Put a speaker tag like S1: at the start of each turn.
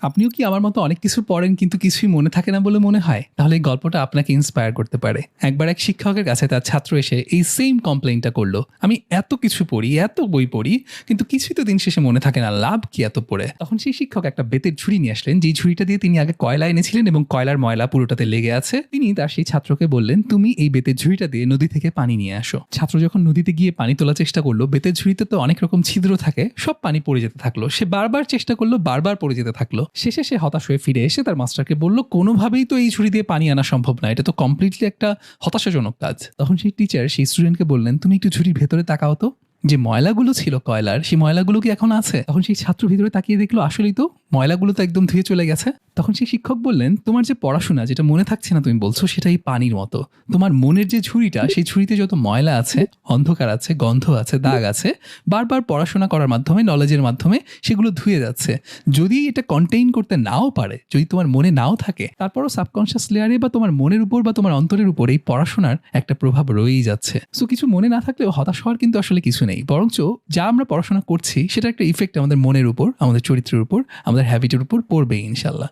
S1: আপনিও কি আমার মতো অনেক কিছু পড়েন কিন্তু কিছুই মনে থাকে না বলে মনে হয়? তাহলে এই গল্পটা আপনাকে ইন্সপায়ার করতে পারে। একবার এক শিক্ষকের কাছে তার ছাত্র এসে এই সেম কমপ্লেইনটা করলো। আমি এত কিছু পড়ি, এত বই পড়ি কিন্তু কিছুই তো দিন শেষে মনে থাকে না। লাভ কি এত পড়ে? তখন সেই শিক্ষক একটা বেতের ঝুড়ি নিয়ে আসলেন, যেই ঝুড়িটা দিয়ে তিনি আগে কয়লা এনেছিলেন এবং কয়লার ময়লা পুরোটাতে লেগে আছে। তিনি তার সেই ছাত্রকে বললেন, তুমি এই বেতের ঝুড়িটা দিয়ে নদী থেকে পানি নিয়ে আসো। ছাত্র যখন নদীতে গিয়ে পানি তোলার চেষ্টা করলো, বেতের ঝুড়িতে তো অনেক রকম ছিদ্র থাকে, সব পানি পড়ে যেতে থাকলো। সে বারবার চেষ্টা করলো, বারবার পড়ে যেতে থাকলো। শেষে সে হতাশ হয়ে ফিরে এসে তার মাস্টারকে বলল, কোনোভাবেই তো এই ঝুড়ি দিয়ে পানি আনা সম্ভব না, এটা তো কমপ্লিটলি একটা হতাশাজনক কাজ। তখন সেই টিচার সেই স্টুডেন্টকে বললেন, তুমি একটু ঝুড়ির ভেতরে তাকাও তো, যে ময়লাগুলো ছিল কয়লার, সেই ময়লাগুলো কি এখন আছে? তখন সেই ছাত্র ভিতরে তাকিয়ে দেখলো আসলেই তো ময়লাগুলো তো একদম ধুয়ে চলে গেছে। তখন সেই শিক্ষক বললেন, তোমার যে পড়াশোনা যেটা মনে থাকছে না তুমি বলছো, সেটা এই পানির মতো। তোমার মনের যে ঝুড়িটা, সেই ঝুড়িতে যত ময়লা আছে, অন্ধকার আছে, গন্ধ আছে, দাগ আছে, বারবার পড়াশোনা করার মাধ্যমে, নলেজের মাধ্যমে সেগুলো ধুয়ে যাচ্ছে। যদি এটা কন্টেইন করতে নাও পারে, যদি তোমার মনে নাও থাকে, তারপরও সাবকনশিয়াস লেয়ারে বা তোমার মনের উপর বা তোমার অন্তরের উপর এই পড়াশোনার একটা প্রভাব রয়েই যাচ্ছে। সো কিছু মনে না থাকলেও হতাশ হওয়ার কিন্তু আসলে কিছু নেই, বরঞ্চ যা আমরা পড়াশোনা করছি সেটা একটা ইফেক্ট আমাদের মনের উপর, আমাদের চরিত্রের উপর, আমাদের হ্যাবিটের উপর পড়বে ইনশাল্লাহ।